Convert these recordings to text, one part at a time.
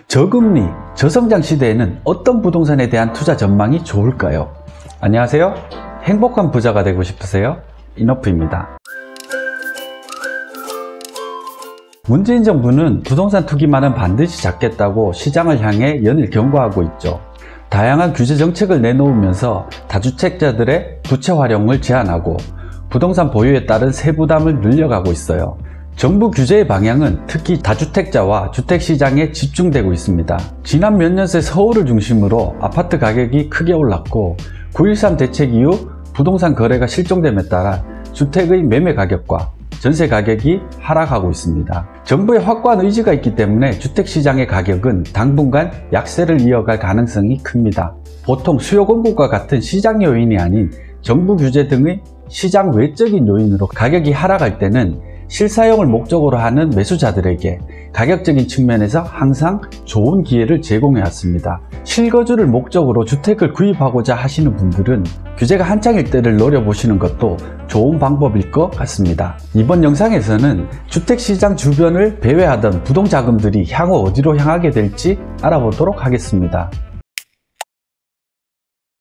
저금리, 저성장 시대에는 어떤 부동산에 대한 투자 전망이 좋을까요? 안녕하세요. 행복한 부자가 되고 싶으세요? 이너프입니다. 문재인 정부는 부동산 투기만은 반드시 잡겠다고 시장을 향해 연일 경고하고 있죠. 다양한 규제 정책을 내놓으면서 다주택자들의 부채 활용을 제한하고 부동산 보유에 따른 세부담을 늘려가고 있어요. 정부 규제의 방향은 특히 다주택자와 주택시장에 집중되고 있습니다. 지난 몇 년 새 서울을 중심으로 아파트 가격이 크게 올랐고 9.13 대책 이후 부동산 거래가 실종됨에 따라 주택의 매매 가격과 전세 가격이 하락하고 있습니다. 정부의 확고한 의지가 있기 때문에 주택시장의 가격은 당분간 약세를 이어갈 가능성이 큽니다. 보통 수요 공급과 같은 시장 요인이 아닌 정부 규제 등의 시장 외적인 요인으로 가격이 하락할 때는 실사용을 목적으로 하는 매수자들에게 가격적인 측면에서 항상 좋은 기회를 제공해 왔습니다. 실거주를 목적으로 주택을 구입하고자 하시는 분들은 규제가 한창일 때를 노려보시는 것도 좋은 방법일 것 같습니다. 이번 영상에서는 주택시장 주변을 배회하던 부동자금들이 향후 어디로 향하게 될지 알아보도록 하겠습니다.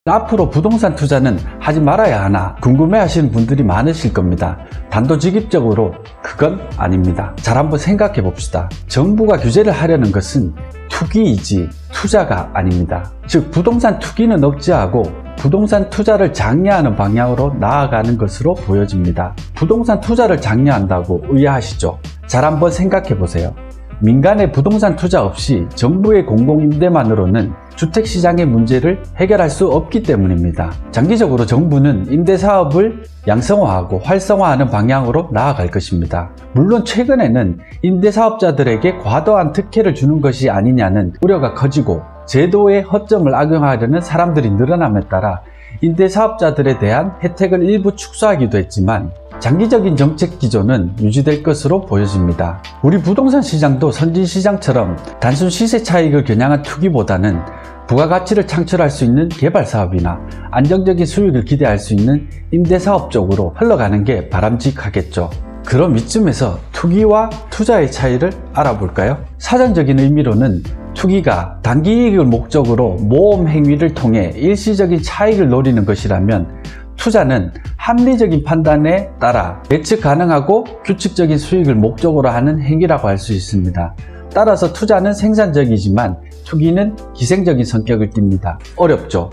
앞으로 부동산 투자는 하지 말아야 하나 궁금해하시는 분들이 많으실 겁니다. 단도직입적으로 그건 아닙니다. 잘 한번 생각해 봅시다. 정부가 규제를 하려는 것은 투기이지 투자가 아닙니다. 즉 부동산 투기는 억제하고 부동산 투자를 장려하는 방향으로 나아가는 것으로 보여집니다. 부동산 투자를 장려한다고 의아하시죠? 잘 한번 생각해 보세요. 민간의 부동산 투자 없이 정부의 공공임대만으로는 주택시장의 문제를 해결할 수 없기 때문입니다. 장기적으로 정부는 임대사업을 양성화하고 활성화하는 방향으로 나아갈 것입니다. 물론 최근에는 임대사업자들에게 과도한 특혜를 주는 것이 아니냐는 우려가 커지고 제도의 허점을 악용하려는 사람들이 늘어남에 따라 임대사업자들에 대한 혜택을 일부 축소하기도 했지만 장기적인 정책 기조는 유지될 것으로 보여집니다. 우리 부동산 시장도 선진시장처럼 단순 시세 차익을 겨냥한 투기보다는 부가가치를 창출할 수 있는 개발사업이나 안정적인 수익을 기대할 수 있는 임대사업 쪽으로 흘러가는 게 바람직하겠죠. 그럼 이쯤에서 투기와 투자의 차이를 알아볼까요? 사전적인 의미로는 투기가 단기 이익을 목적으로 모험 행위를 통해 일시적인 차익을 노리는 것이라면 투자는 합리적인 판단에 따라 예측 가능하고 규칙적인 수익을 목적으로 하는 행위라고 할 수 있습니다. 따라서 투자는 생산적이지만 투기는 기생적인 성격을 띱니다. 어렵죠?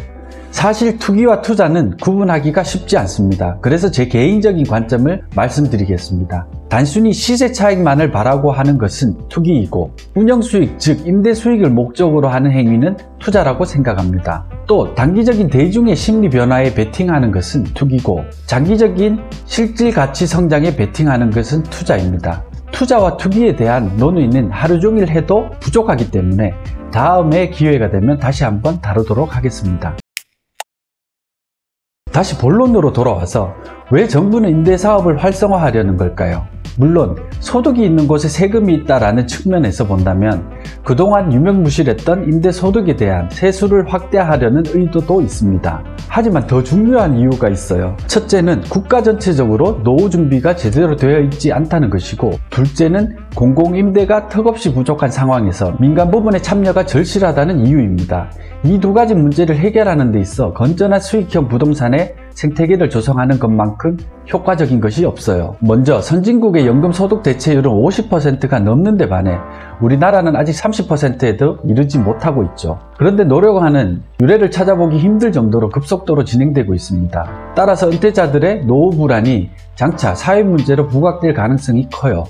사실 투기와 투자는 구분하기가 쉽지 않습니다. 그래서 제 개인적인 관점을 말씀드리겠습니다. 단순히 시세 차익만을 바라고 하는 것은 투기이고 운영수익 즉 임대수익을 목적으로 하는 행위는 투자라고 생각합니다. 또 단기적인 대중의 심리 변화에 베팅하는 것은 투기고 장기적인 실질가치 성장에 베팅하는 것은 투자입니다. 투자와 투기에 대한 논의는 하루 종일 해도 부족하기 때문에 다음에 기회가 되면 다시 한번 다루도록 하겠습니다. 다시 본론으로 돌아와서 왜 정부는 임대사업을 활성화하려는 걸까요? 물론 소득이 있는 곳에 세금이 있다라는 측면에서 본다면 그동안 유명무실했던 임대소득에 대한 세수를 확대하려는 의도도 있습니다. 하지만 더 중요한 이유가 있어요. 첫째는 국가 전체적으로 노후 준비가 제대로 되어 있지 않다는 것이고 둘째는 공공임대가 턱없이 부족한 상황에서 민간 부분의 참여가 절실하다는 이유입니다. 이 두 가지 문제를 해결하는 데 있어 건전한 수익형 부동산의 생태계를 조성하는 것만큼 효과적인 것이 없어요. 먼저 선진국의 연금소득 대체율은 50%가 넘는데 반해 우리나라는 아직 30%에도 이르지 못하고 있죠. 그런데 노력하는 유례를 찾아보기 힘들 정도로 급속도로 진행되고 있습니다. 따라서 은퇴자들의 노후 불안이 장차 사회 문제로 부각될 가능성이 커요.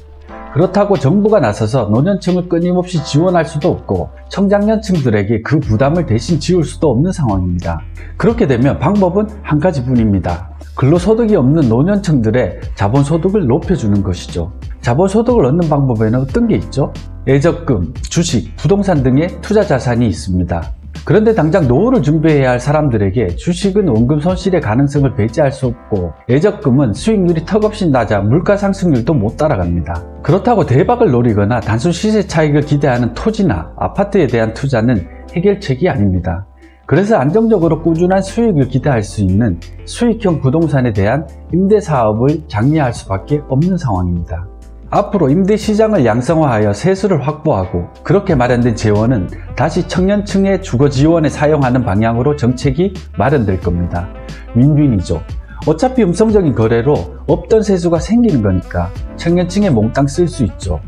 그렇다고 정부가 나서서 노년층을 끊임없이 지원할 수도 없고 청장년층들에게 그 부담을 대신 지울 수도 없는 상황입니다. 그렇게 되면 방법은 한 가지뿐입니다. 근로소득이 없는 노년층들의 자본소득을 높여주는 것이죠. 자본소득을 얻는 방법에는 어떤 게 있죠? 예적금, 주식, 부동산 등의 투자 자산이 있습니다. 그런데 당장 노후를 준비해야 할 사람들에게 주식은 원금 손실의 가능성을 배제할 수 없고 예적금은 수익률이 턱없이 낮아 물가 상승률도 못 따라갑니다. 그렇다고 대박을 노리거나 단순 시세 차익을 기대하는 토지나 아파트에 대한 투자는 해결책이 아닙니다. 그래서 안정적으로 꾸준한 수익을 기대할 수 있는 수익형 부동산에 대한 임대사업을 장려할 수밖에 없는 상황입니다. 앞으로 임대시장을 양성화하여 세수를 확보하고 그렇게 마련된 재원은 다시 청년층의 주거 지원에 사용하는 방향으로 정책이 마련될 겁니다. 윈윈이죠. 어차피 음성적인 거래로 없던 세수가 생기는 거니까 청년층에 몽땅 쓸 수 있죠.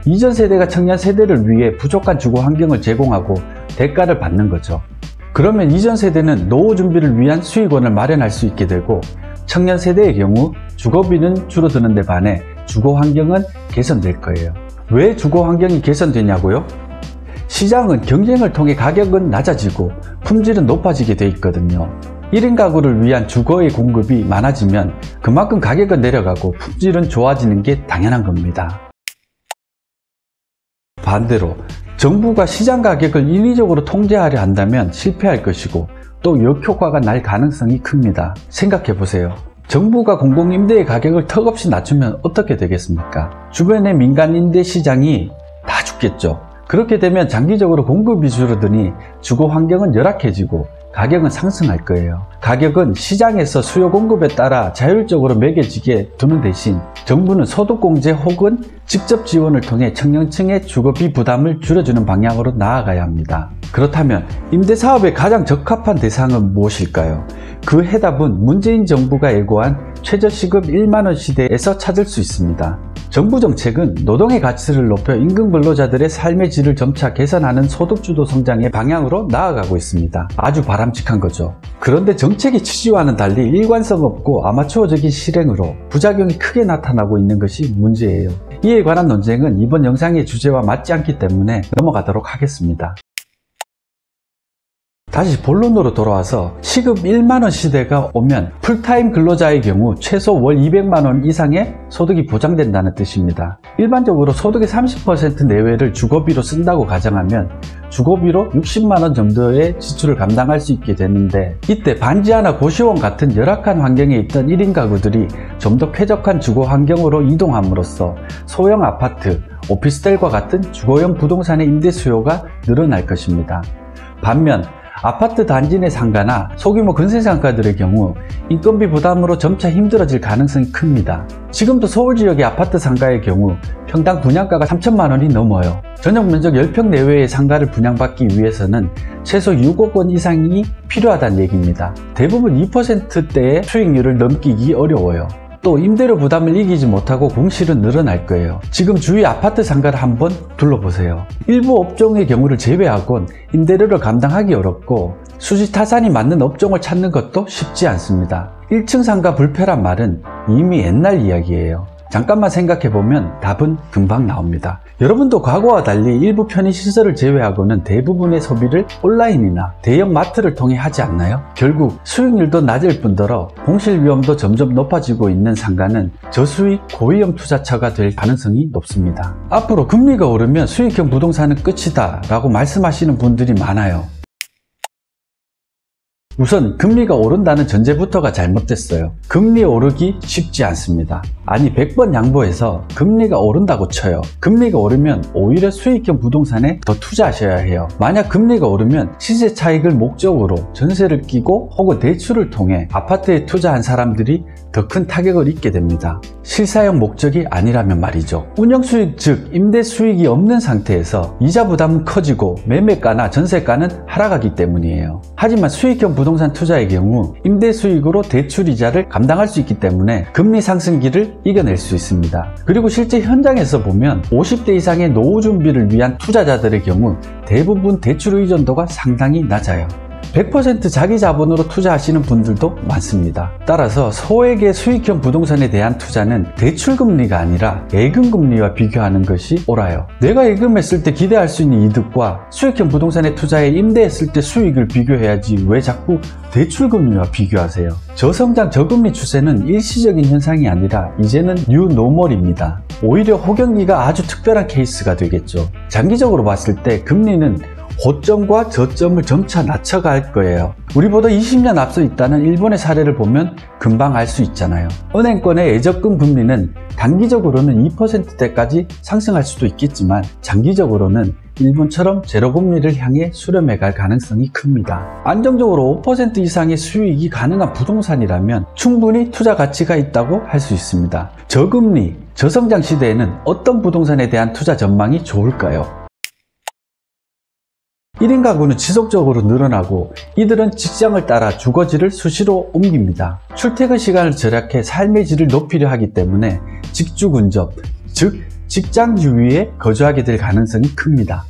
이전 세대가 청년 세대를 위해 부족한 주거 환경을 제공하고 대가를 받는 거죠. 그러면 이전 세대는 노후 준비를 위한 수익원을 마련할 수 있게 되고 청년 세대의 경우 주거비는 줄어드는 데 반해 주거 환경은 개선될 거예요. 왜 주거 환경이 개선되냐고요? 시장은 경쟁을 통해 가격은 낮아지고 품질은 높아지게 돼 있거든요. 1인 가구를 위한 주거의 공급이 많아지면 그만큼 가격은 내려가고 품질은 좋아지는 게 당연한 겁니다. 반대로 정부가 시장 가격을 인위적으로 통제하려 한다면 실패할 것이고 또 역효과가 날 가능성이 큽니다. 생각해보세요. 정부가 공공임대의 가격을 턱없이 낮추면 어떻게 되겠습니까? 주변의 민간 임대 시장이 다 죽겠죠. 그렇게 되면 장기적으로 공급이 줄어드니 주거 환경은 열악해지고 가격은 상승할 거예요. 가격은 시장에서 수요 공급에 따라 자율적으로 매겨지게 두는 대신 정부는 소득공제 혹은 직접 지원을 통해 청년층의 주거비 부담을 줄여주는 방향으로 나아가야 합니다. 그렇다면 임대사업에 가장 적합한 대상은 무엇일까요? 그 해답은 문재인 정부가 예고한 최저시급 1만원 시대에서 찾을 수 있습니다. 정부 정책은 노동의 가치를 높여 임금 근로자들의 삶의 질을 점차 개선하는 소득주도 성장의 방향으로 나아가고 있습니다. 아주 바람직한 거죠. 그런데 정책의 취지와는 달리 일관성 없고 아마추어적인 실행으로 부작용이 크게 나타나고 있는 것이 문제예요. 이에 관한 논쟁은 이번 영상의 주제와 맞지 않기 때문에 넘어가도록 하겠습니다. 다시 본론으로 돌아와서 시급 1만원 시대가 오면 풀타임 근로자의 경우 최소 월 200만원 이상의 소득이 보장된다는 뜻입니다. 일반적으로 소득의 30% 내외를 주거비로 쓴다고 가정하면 주거비로 60만원 정도의 지출을 감당할 수 있게 되는데 이때 반지하나 고시원 같은 열악한 환경에 있던 1인 가구들이 좀 더 쾌적한 주거 환경으로 이동함으로써 소형 아파트, 오피스텔과 같은 주거용 부동산의 임대 수요가 늘어날 것입니다. 반면 아파트 단지 내 상가나 소규모 근세 상가들의 경우 인건비 부담으로 점차 힘들어질 가능성이 큽니다. 지금도 서울 지역의 아파트 상가의 경우 평당 분양가가 3천만원이 넘어요. 전용 면적 10평 내외의 상가를 분양받기 위해서는 최소 6억 원 이상이 필요하다는 얘기입니다. 대부분 2%대의 수익률을 넘기기 어려워요. 또 임대료 부담을 이기지 못하고 공실은 늘어날 거예요. 지금 주위 아파트 상가를 한번 둘러보세요. 일부 업종의 경우를 제외하곤 임대료를 감당하기 어렵고 수지타산이 맞는 업종을 찾는 것도 쉽지 않습니다. 1층 상가 불패란 말은 이미 옛날 이야기예요. 잠깐만 생각해보면 답은 금방 나옵니다. 여러분도 과거와 달리 일부 편의시설을 제외하고는 대부분의 소비를 온라인이나 대형 마트를 통해 하지 않나요? 결국 수익률도 낮을 뿐더러 공실 위험도 점점 높아지고 있는 상가는 저수익 고위험 투자처가 될 가능성이 높습니다. 앞으로 금리가 오르면 수익형 부동산은 끝이다 라고 말씀하시는 분들이 많아요. 우선 금리가 오른다는 전제부터가 잘못됐어요. 금리 오르기 쉽지 않습니다. 아니 100번 양보해서 금리가 오른다고 쳐요. 금리가 오르면 오히려 수익형 부동산에 더 투자하셔야 해요. 만약 금리가 오르면 시세 차익을 목적으로 전세를 끼고 혹은 대출을 통해 아파트에 투자한 사람들이 더 큰 타격을 입게 됩니다. 실사용 목적이 아니라면 말이죠. 운영수익 즉 임대수익이 없는 상태에서 이자 부담은 커지고 매매가나 전세가는 하락하기 때문이에요. 하지만 수익형 부동산 투자의 경우 임대수익으로 대출이자를 감당할 수 있기 때문에 금리 상승기를 이겨낼 수 있습니다. 그리고 실제 현장에서 보면 50대 이상의 노후 준비를 위한 투자자들의 경우 대부분 대출 의존도가 상당히 낮아요. 100% 자기 자본으로 투자하시는 분들도 많습니다. 따라서 소액의 수익형 부동산에 대한 투자는 대출금리가 아니라 예금금리와 비교하는 것이 옳아요. 내가 예금했을 때 기대할 수 있는 이득과 수익형 부동산에 투자해 임대했을 때 수익을 비교해야지 왜 자꾸 대출금리와 비교하세요? 저성장 저금리 추세는 일시적인 현상이 아니라 이제는 뉴노멀입니다. 오히려 호경기가 아주 특별한 케이스가 되겠죠. 장기적으로 봤을 때 금리는 고점과 저점을 점차 낮춰갈 거예요. 우리보다 20년 앞서 있다는 일본의 사례를 보면 금방 알 수 있잖아요. 은행권의 예적금 금리는 단기적으로는 2%대까지 상승할 수도 있겠지만 장기적으로는 일본처럼 제로금리를 향해 수렴해 갈 가능성이 큽니다. 안정적으로 5% 이상의 수익이 가능한 부동산이라면 충분히 투자 가치가 있다고 할 수 있습니다. 저금리, 저성장 시대에는 어떤 부동산에 대한 투자 전망이 좋을까요? 1인 가구는 지속적으로 늘어나고 이들은 직장을 따라 주거지를 수시로 옮깁니다. 출퇴근 시간을 절약해 삶의 질을 높이려 하기 때문에 직주 근접, 즉 직장 주위에 거주하게 될 가능성이 큽니다.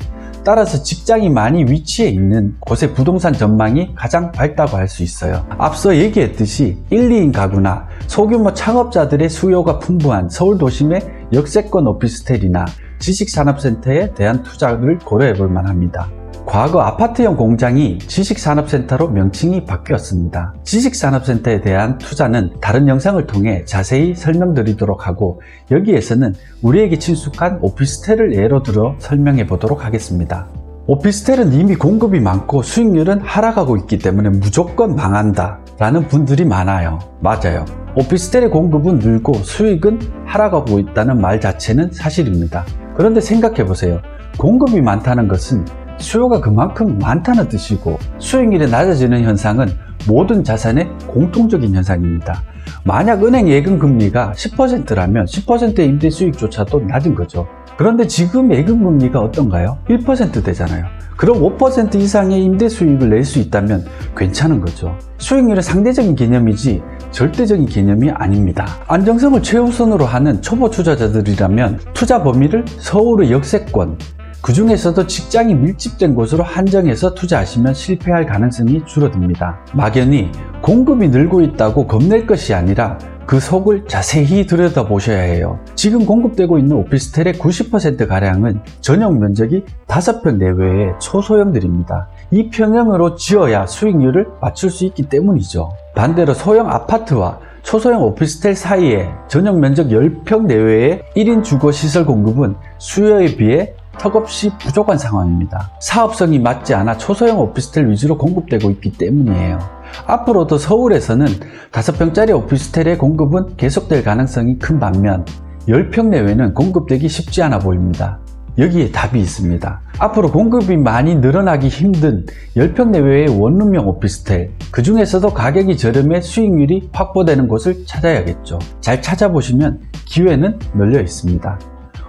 따라서 직장이 많이 위치해 있는 곳의 부동산 전망이 가장 밝다고 할 수 있어요. 앞서 얘기했듯이 1, 2인 가구나 소규모 창업자들의 수요가 풍부한 서울 도심의 역세권 오피스텔이나 지식산업센터에 대한 투자를 고려해 볼 만합니다. 과거 아파트형 공장이 지식산업센터로 명칭이 바뀌었습니다. 지식산업센터에 대한 투자는 다른 영상을 통해 자세히 설명드리도록 하고, 여기에서는 우리에게 친숙한 오피스텔을 예로 들어 설명해 보도록 하겠습니다. 오피스텔은 이미 공급이 많고 수익률은 하락하고 있기 때문에 무조건 망한다 라는 분들이 많아요. 맞아요. 오피스텔의 공급은 늘고 수익은 하락하고 있다는 말 자체는 사실입니다. 그런데 생각해 보세요. 공급이 많다는 것은 수요가 그만큼 많다는 뜻이고, 수익률이 낮아지는 현상은 모든 자산의 공통적인 현상입니다. 만약 은행 예금 금리가 10%라면 10%의 임대 수익조차도 낮은 거죠. 그런데 지금 예금 금리가 어떤가요? 1% 되잖아요. 그럼 5% 이상의 임대 수익을 낼 수 있다면 괜찮은 거죠. 수익률은 상대적인 개념이지 절대적인 개념이 아닙니다. 안정성을 최우선으로 하는 초보 투자자들이라면 투자 범위를 서울의 역세권, 그 중에서도 직장이 밀집된 곳으로 한정해서 투자하시면 실패할 가능성이 줄어듭니다. 막연히 공급이 늘고 있다고 겁낼 것이 아니라 그 속을 자세히 들여다보셔야 해요. 지금 공급되고 있는 오피스텔의 90%가량은 전용 면적이 5평 내외의 초소형들입니다. 이 평형으로 지어야 수익률을 맞출 수 있기 때문이죠. 반대로 소형 아파트와 초소형 오피스텔 사이에 전용 면적 10평 내외의 1인 주거시설 공급은 수요에 비해 턱없이 부족한 상황입니다. 사업성이 맞지 않아 초소형 오피스텔 위주로 공급되고 있기 때문이에요. 앞으로도 서울에서는 5평짜리 오피스텔의 공급은 계속될 가능성이 큰 반면 10평 내외는 공급되기 쉽지 않아 보입니다. 여기에 답이 있습니다. 앞으로 공급이 많이 늘어나기 힘든 10평 내외의 원룸형 오피스텔, 그 중에서도 가격이 저렴해 수익률이 확보되는 곳을 찾아야겠죠. 잘 찾아보시면 기회는 널려 있습니다.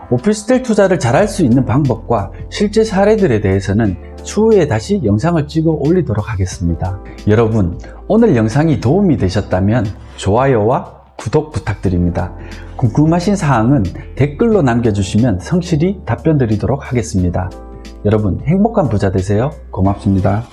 오피스텔 투자를 잘할 수 있는 방법과 실제 사례들에 대해서는 추후에 다시 영상을 찍어 올리도록 하겠습니다. 여러분, 오늘 영상이 도움이 되셨다면 좋아요와 구독 부탁드립니다. 궁금하신 사항은 댓글로 남겨주시면 성실히 답변 드리도록 하겠습니다. 여러분, 행복한 부자 되세요. 고맙습니다.